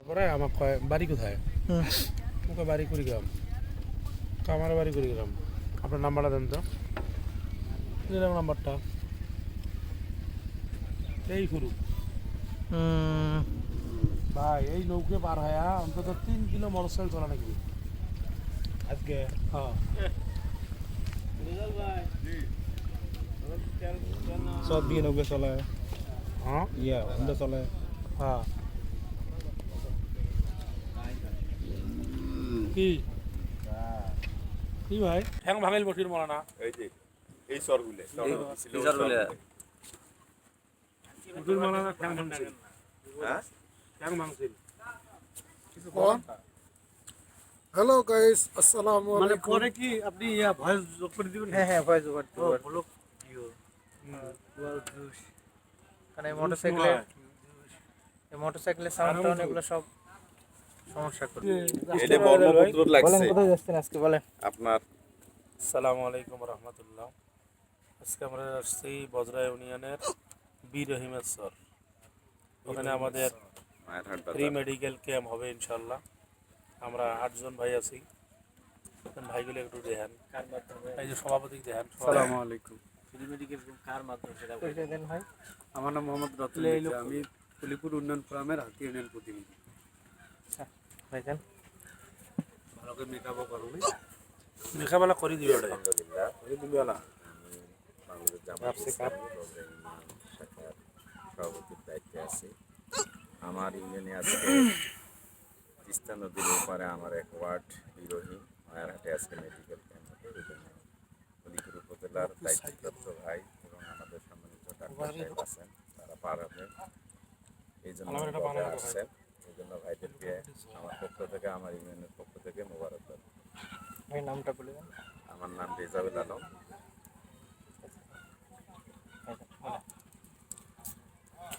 পরে আমাকে কয় বাড়ি কোথায়? ওকে বাড়ি কুড়িগ্রাম। আমার বাড়ি কুড়িগ্রাম। আপনার নাম্বারটা দেন তো। দিলাম নাম্বারটা। এই শুরু ভাই, এই নৌকে পার হয় অন্তত 3 কিলো মোটরসাইকেল চলা নাকি আজকে? হ্যাঁ, সব দিয়ে নৌকে চলায়। হ্যাঁ, আমরা চলায়। হ্যাঁ। কি কি ভাই, ঠ্যাং ভাঙিল বসির মরা না? এই যে এই সরগুলে বসির মরা না, ঠ্যাং ভাঙছিল। হ্যাঁ ঠ্যাং ভাঙছিল। কিছু হ্যালো গাইস, আসসালামু মানে আলাইকুম। পরে কি আপনি ভয়েস যোগ করে দিবেন? হ্যাঁ ভয়েস ওভার ব্লক কারণ এই মোটরসাইকেলের সাউন্ডটা অনেকগুলো সব সমস্যা করে। এটা বর্ণপত্র বলেন লাগছে কোথায় যাচ্ছেন আজকে বলেন। আপনার। আসসালামু আলাইকুম রহমতুল্লাহ। আজকে আমরা আসছি বজরা ইউনিয়নের বীর রহিমেশ্বর। ওখানে আমাদের ফ্রি মেডিকেল ক্যাম্প হবে ইনশাল্লাহ। আমরা 8 জন ভাই আছি। ভাইগুলো একটু দেখেন, এই যে সভাপতি দেখেন। আসসালামু আলাইকুম। ফ্রি মেডিকেল ক্যাম্প কার মাধ্যমে সেটা পরিচয় দেন ভাই। আমার নাম মোহাম্মদ রতন মির্জা। আমি ফুলিপুর উন্নয়ন ফোরামের হাতি ইউনিয়ন প্রতিনিধি। ভাইজান ভালো করে মেকআপও করবি, মেকআপওয়ালা করে দিবে ওটা। আলহামদুলিল্লাহ দিবেলা বাংলাদেশ জামাত ইসলামী বজরা ইউনিয়ন শাখার সভাপতির দায়িত্বে আছি। আমার ইউনিয়নে আজকে তিস্তা নদীর ওপারে আমার এক ওয়ার্ড বিরোহী মায়ারহাটে আজকে মেডিকেল ক্যাম্প হবে। এই জন্য ফলিপুর উপজেলার দায়িত্বপ্রাপ্ত ভাই এবং আমাদের সম্মানিত ডাক্তার সাহেব আছেন, তারা পার হবে এই জন্য আসছেন। এই জন্য ভাইদেরকে আমার পক্ষ থেকে, আমার ইউনিয়নের পক্ষ থেকে মোবারকবাদ। ভাই নামটা বলে দেন। আমার নাম রেজাউল আলম।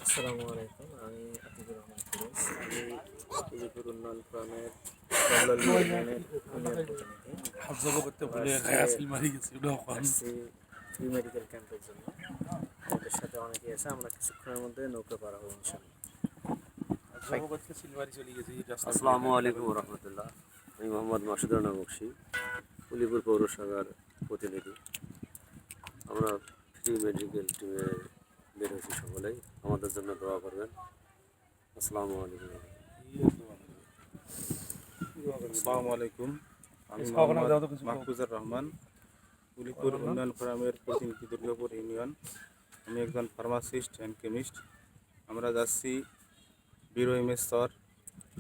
আসসালামু আলাইকুম, আমি আতিকুর রহমান ফিরোজ। আমি ফুলিপুর উন্নয়ন ফোরামের হাফজাগো করতে ভুলে গায়াসিল মারি গেছি আসছি ফ্রি মেডিকেল ক্যাম্পের জন্য। আমাদের সাথে অনেকেই আছে, আমরা কিছুক্ষণের মধ্যে নৌকা পার হবো ইনশাল্লাহ। হাফজাগো করতে সিলমারি চলে গেছি। আসসালামু আলাইকুম রহমতুল্লাহ। আমি মোহাম্মদ মাসুদুর রহমান বক্সি, ফুলিপুর পৌরসভার প্রতিনিধি। আমরা ফ্রি মেডিকেল টিমে বের হয়েছি, সকলেই আমাদের জন্য দোয়া করবেন। আসসালামু আলাইকুম। আসসালামু আলাইকুম। আমি মোহাম্মদ মাহফুজুর রহমান, ফুলিপুর উন্নয়ন ফোরামের প্রতিনিধি, দুর্গাপুর ইউনিয়ন। আমি একজন ফার্মাসিস্ট অ্যান্ড কেমিস্ট। আমরা যাচ্ছি বীর রহিমেশ্বর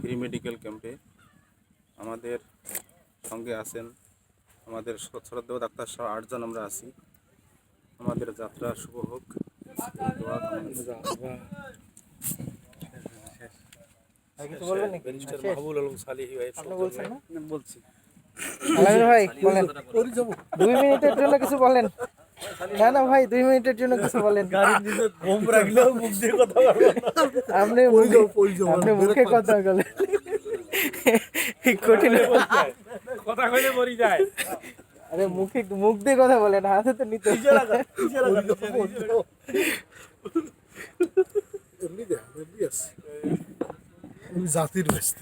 ফ্রি মেডিকেল ক্যাম্পে। আমাদের সঙ্গে আছেন আমাদের শ্রদ্ধেয় ডাক্তার সহ 8 জন আমরা আছি। আমাদের যাত্রা শুভ হোক। ভাই কিছু বলবেন নাকি? ব্যারিস্টার মাহবুব আলম সালিহি ভাই আপনি বলছেন না? বলছি। আলামিন ভাই বলেন, 2 মিনিটের জন্য কিছু বলেন। না না ভাই, 2 মিনিটের জন্য কিছু বলেন। আপনি মুখে কথা বলেন, কঠিন কথা কইলে মরি যায়। আরে মুখ দিয়ে কথা বলেন, হাতে তো নিতে জাতির ব্যস্ত।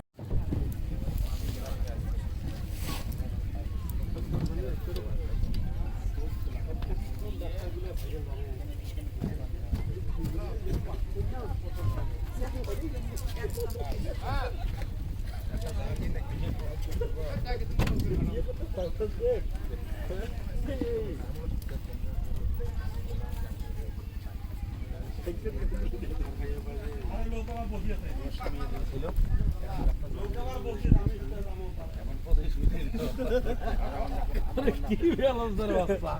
কি বেলান্সার বাচ্চা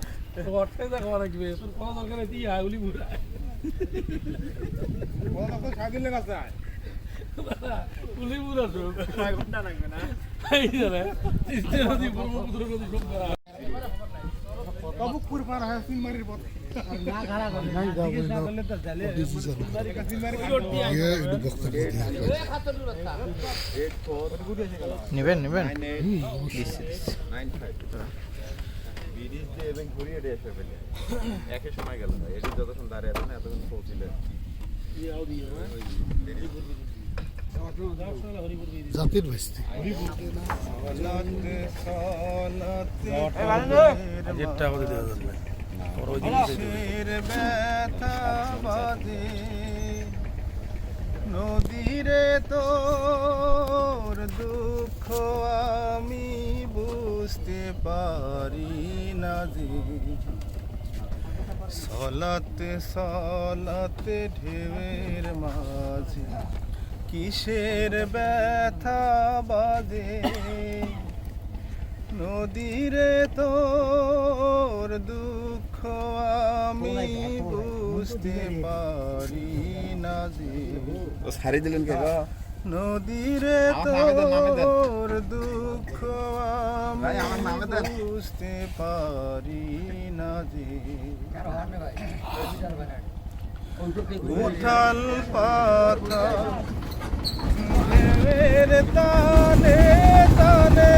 ওঠে দেখো রাখবে তোর কোন দরকার নেই আগুলি বুড়া কোন দরকার সাগিল লাগাছে গুলি বুড়া তো 6 ঘন্টা লাগবে না এই রে ইস্তে নদী ব্রহ্মপুত্র নদী সব করা কবুকপুর পার হয় সিলমারির পথে না খারাপ হবে না চিকিৎসা করলে তো চলে নেবেন নেবেন ব্রিজ দিয়ে এবং ঘুরিয়ে দিয়ে এসে ফেলে একই সময় গেল না। এটি যতক্ষণ দাঁড়িয়ে আছে না এতক্ষণ পৌঁছিলে। জাতির বস্তি। যেটা আমাদের দেওয়া যাবে ওর ওই ব্যথা বাদে নদীরে তোর দুঃখ আমি বুঝতে পারি না যে সলাতে সলাতে ঢেউয়ের মাঝে কিসের ব্যথা বাজে নদীরে তোর দুঃখ আমি বুঝতে পারি না যে ছাড়ি দিলেন কে নদীরে তোর দুঃখ আমি বুঝতে পারি না যে উথাল পাতা ঢেউয়ের তানে তানে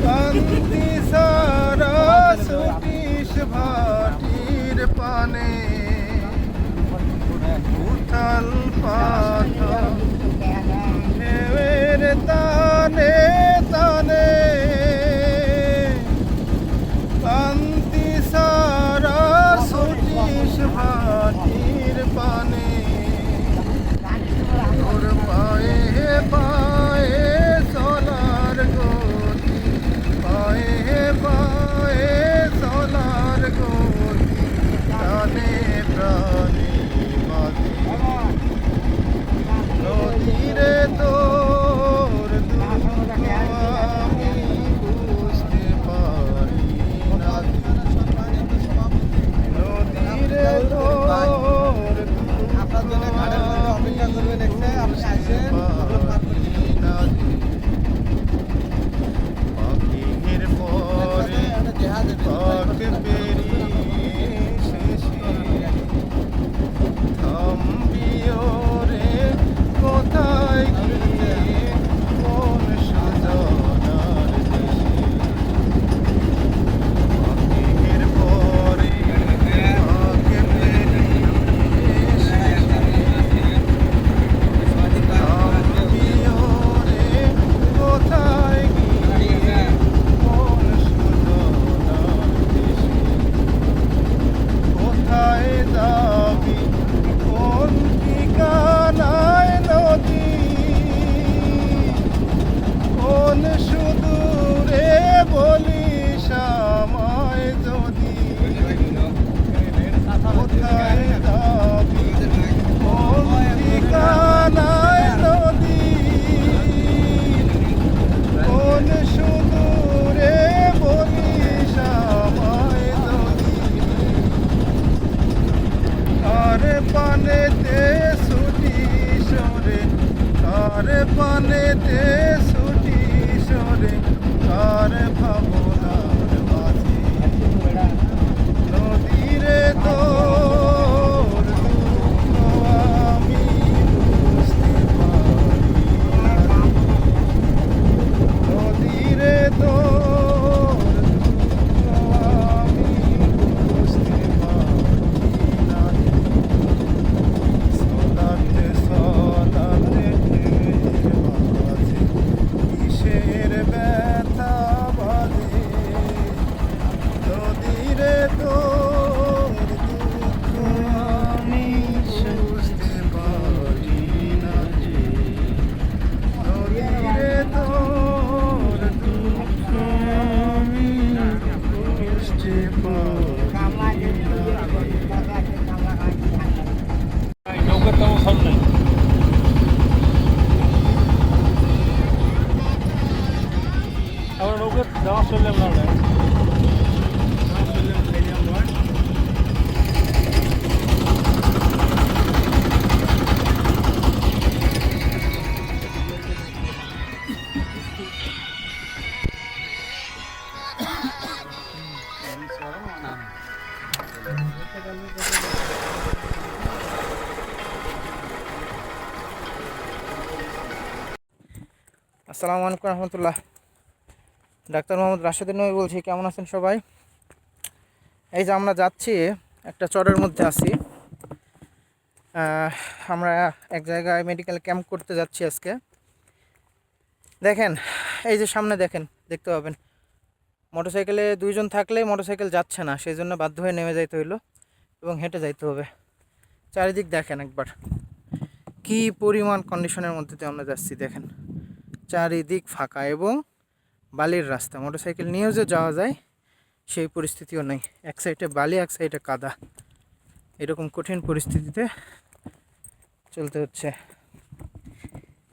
কান্তি সারা সুটিস ভাটির পানে উথাল পাতা ঢেউয়ের তানে তানে কান্তি সারা সুটিস ভাটির পানে ওর পায়ে পায়ে চলার গতি পায়ে পায়ে চলার গতি প্রাণে প্রাণে বাজে নদীরে তোর দুঃখ আমি বুঝতে পারি না নদীরে তোর পাখির পরে পাখ পেরিয়ে শেষে থামবিও রে কোথায় গিয়ে কোন সুজনার দেশে পাখির পরে পাখ পেরিয়ে শেষে থামবিও রে কোথায় গিয়ে কোন সুজনার দেশে কোথায় যাবি কোন ঠিকানায় নদী কোন সুদূরে বলিস আমায় যদি কোথায় যাবি কোন ঠিকানায় নদী কোন সুদূরে বলিস আমায় যদি কার পানেতে ছুটি সরে কার পানেতে ছুটি সরে কার ভাবনার মাঝে নদীরে তোর দুঃখ আমি বুঝতে পারি না নদীরে তোর দুঃখ আমি বুঝতে পারি না সলাতে সলাতে ঢেউয়ের মাঝে কিসের ব্যথা বাজে নদীরে তোর দুঃখ আমি বুঝতে পারি না যে নদীরে তোর দুঃখ আমি বুঝতে পারি না নৌকার তেমন সাউন্ড নাই আমরা নৌকার যাওয়া চললাম না আসসালামু আলাইকুম রহমতুল্লাহ। ডাক্তার মোহাম্মদ রাশেদুল নবী বলছি। কেমন আছেন সবাই? এই যে আমরা যাচ্ছি একটা চরের মধ্যে আছি। আমরা এক জায়গায় মেডিকেল ক্যাম্প করতে যাচ্ছি আজকে। দেখেন এই যে সামনে দেখেন, দেখতে পাবেন মোটরসাইকেলে 2 জন থাকলে মোটরসাইকেল যাচ্ছে না, সেই জন্য বাধ্য হয়ে নেমে যাইতে হইলো এবং হেঁটে যাইতে হবে। চারিদিক দেখেন একবার কি পরিমাণ কন্ডিশনের মধ্যে দিয়ে আমরা যাচ্ছি। দেখেন চারিদিক ফাঁকা এবং বালির রাস্তা, মোটরসাইকেল নিয়েও যে যাওয়া যায় সেই পরিস্থিতিও নেই। এক সাইডে বালি, এক সাইডে কাদা, এরকম কঠিন পরিস্থিতিতে চলতে হচ্ছে।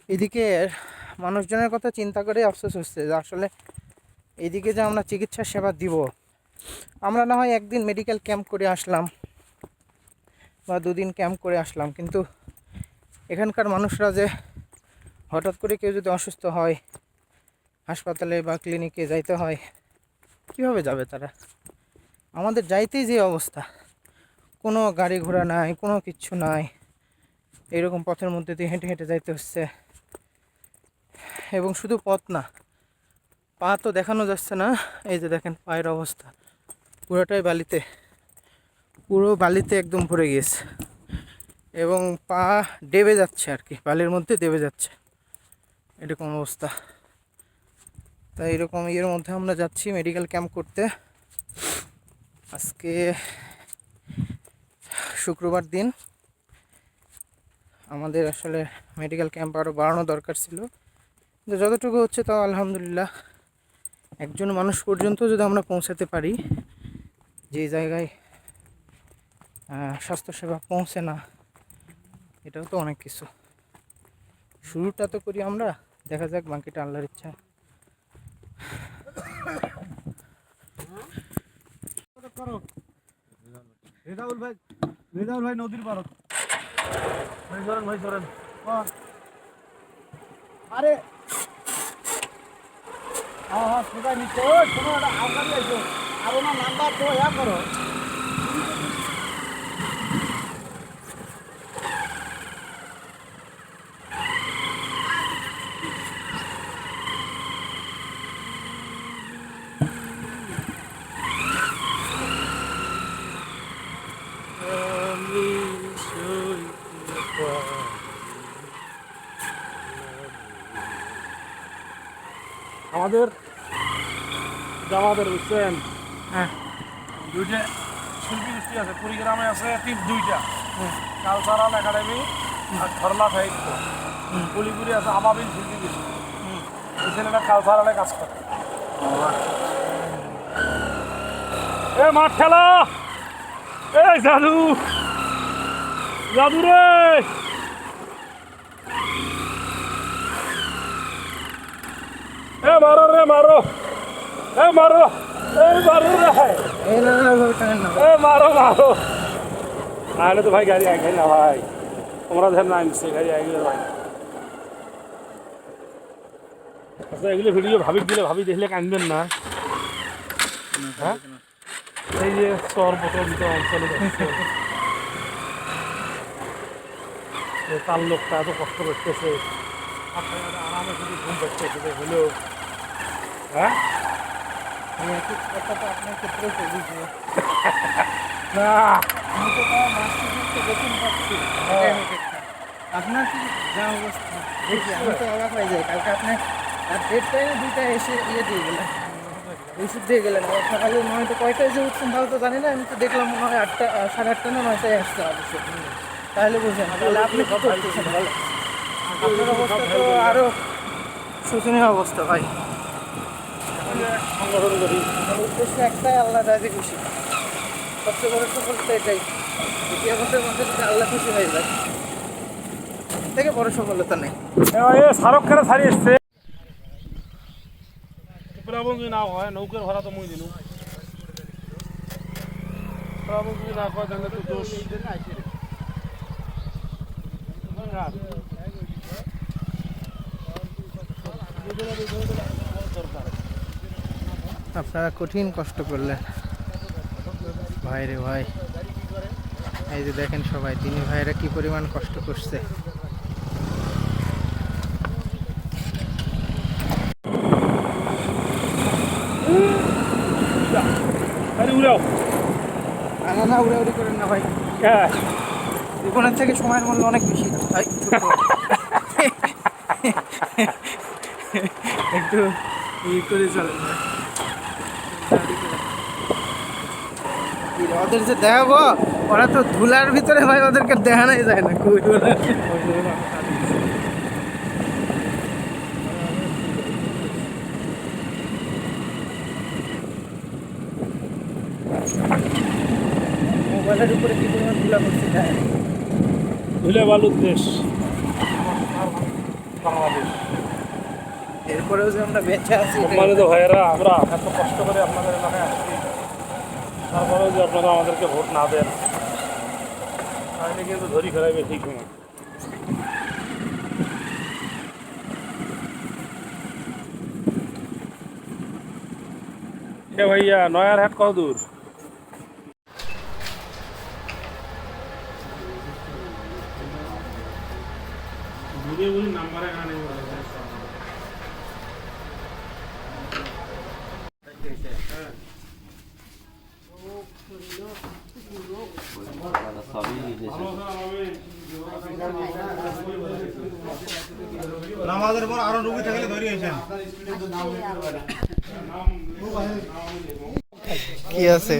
এদিকে মানুষজনের কথা চিন্তা করে আফসোস হচ্ছে যে আসলে এইদিকে যে আমরা চিকিৎসা সেবা দিব, আমরা না হয় একদিন মেডিকেল ক্যাম্প করে আসলাম বা 2 দিন ক্যাম্প করে আসলাম, কিন্তু এখানকার মানুষরা যে হঠাৎ করে কেউ যদি অসুস্থ হয় হাসপাতালে বা ক্লিনিকে যাইতে হয়, কিভাবে যাবে তারা? আমাদের যাইতেই যে অবস্থা, কোনো গাড়ি ঘোড়া নাই, কোনো কিচ্ছু নাই, এইরকম পথের মধ্যে দিয়ে হেঁটে হেঁটে যাইতে হচ্ছে। এবং শুধু পথ না, পা তো দেখানো যাচ্ছে না। এই যে দেখেন পায়ের অবস্থা, পুরোটাই বালিতে, পুরো বালিতে একদম ভরে গিয়েছে এবং পা ডেবে যাচ্ছে আর কি, বালির মধ্যে দেবে যাচ্ছে, এরকম অবস্থা। তাই এরকম ইয়ের মধ্যে আমরা যাচ্ছি মেডিকেল ক্যাম্প করতে। আজকে শুক্রবার দিন, আমাদের আসলে মেডিকেল ক্যাম্প আরও বাড়ানো দরকার ছিল, কিন্তু যতটুকু হচ্ছে তাও আলহামদুলিল্লাহ। একজন মানুষ পর্যন্ত যদি আমরা পৌঁছাতে পারি, যে জায়গায় স্বাস্থ্যসেবা পৌঁছে না, এটাও তো অনেক কিছু। শুরুটা তো করি আমরা, দেখা যাক বাকিটা আল্লাহর ইচ্ছা। রেজাউল ভাই নদীর পার, ভাই সরেন আরে হ্যাঁ সোজা নিচ্ছে, শোনো আগামী আইসো আর ওনার নাম্বার তো করো। আমাদের জামাতের বুঝছেন, হ্যাঁ 2টা শিল্পী গোষ্ঠী আছে, কুড়িগ্রামে আছে 2টা, কালচারাল একাডেমি আর ধরলা সাহিত্য। পুলিপুরি আছে আবাবিল শিল্পী গোষ্ঠী, এই ছেলেটা কালচারালে কাজ করে। এ মাঠ খেলা, এই জাদু জাদু রে, এ মারো রে মারো, এ মারো, এই মারো রে, এই না না ওইভাবে টানেন না। এ মারো মারো। আরে তো ভাই গাড়ি আগে না ভাই, তোমরা ধর না আনছে গাড়ি আগে ভাই। আচ্ছা এগুলো ভিডিও ভাবি দিলে, ভাবি দেখলে কানবেন না। হ্যাঁ এই যে চর প্রচলিত অঞ্চলে তার লোকটা এত কষ্ট করতেছে, আরামে শুধু ঘুম পাচ্ছে হলো। হ্যাঁ এই একই কথা তো আপনার ক্ষেত্রেও চলছে। না আমি তো তাও মাসে বেতন পাচ্ছি, এটাই হচ্ছে কথা। আপনার কি যা অবস্থা দেখি আমি তো অবাক হয়ে যাই। কালকে আপনি রাত 1:30 2টায় এসে দিয়ে গেলেন, ওষুধ দিয়ে গেলেন। আবার সকালে 9টা কয়টায় যে উঠছেন তাও তো জানি না, আমি তো দেখলাম মনে হয় 8টা 8:30 না 9টায় আসতে অবশ্যই। তাহলে বুঝেন তাহলে আপনি কী করতেছেন বলেন? আপনার অবস্থা তো আরও শোচনীয় অবস্থা ভাই। সংগঠন করি, আমার উদ্দেশ্য একটাই, আল্লাহ রাজি খুশি। সবচেয়ে বড় সফলতা এটাই, দ্বিতীয় বছরের মধ্যে যদি আল্লাহ খুশি হয়ে যায়, এর থেকে বড় সফলতা নেই। সারক খেলা ছাড়ি এসছে যদি না হয় নৌকার ভাড়া তো মুই দিনু, যদি না হয় তাহলে তো দোষ। আপনারা কঠিন কষ্ট করলেন ভাই রে ভাই। এই যে দেখেন সবাই তিনি ভাইরা কি পরিমাণ কষ্ট করছে। আরে উড়াও, না না উড়াউড়ি করেন না ভাই, জীবনের থেকে সময়ের মূল্য অনেক বেশি। তাই ছোট। একটু করে চলে ওদের যে দেখাবো, ওরা তো ধুলার ভিতরে ভাই, ওদেরকে দেখানোই যায় না। খুবই মোবাইলের উপরে কি পরিমাণ ধুলা করছে দেখ। ধুলে বালুর দেশ বাংলাদেশ। এরপরেও যে আমরা বেঁচে আছি, সম্মানিত ভাইয়েরা, আমরা এত কষ্ট করে আপনাদের এখানে আসছি, তারপরেও যে আপনারা আমাদেরকে ভোট না দেন, তাহলে কিন্তু ধরি ফেরাইবে ঠিক সময়। ভাইয়া, নয়ার হাট কত দূর? নাম্বারে এখানে আমাদের পর আরো রুগী থাকলে ধরে আসেন। কি আছে?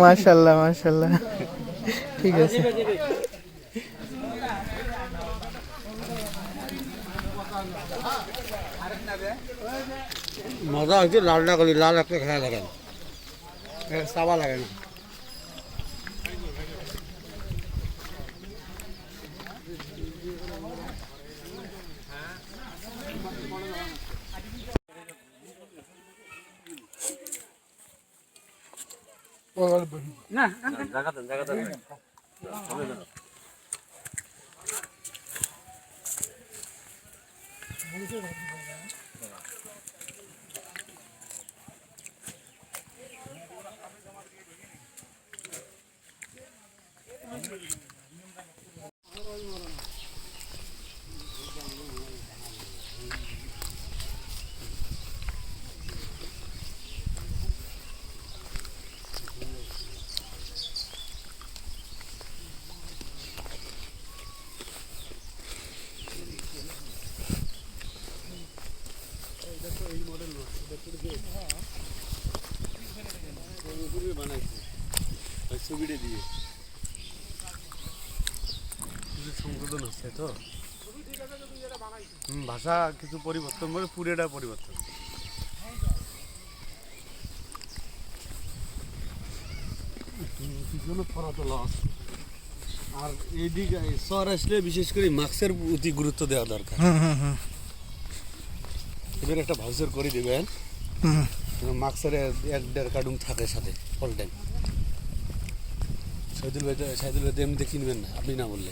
মাশাআল্লাহ মাশাআল্লাহ, ঠিক আছে। মজা হচ্ছে লালটা করি, লাল একটা খেয়া লাগেন, সাবা লাগে না। সংশোধন হচ্ছে তো, ভাষা কিছু পরিবর্তন করে পুরেটা পরিবর্তন। পিছনে পড়া তো লস। আর এইদিকে শহর আসলে বিশেষ করে মাস্কের প্রতি গুরুত্ব দেওয়া দরকার। এবার একটা ভাউচার করে দেবেন, মাস্কের 1-1.5 কার্টুন থাকে সাথে অল টাইম। সাইদুল ভাই এমনিতে কিনবেন না আপনি না বললে।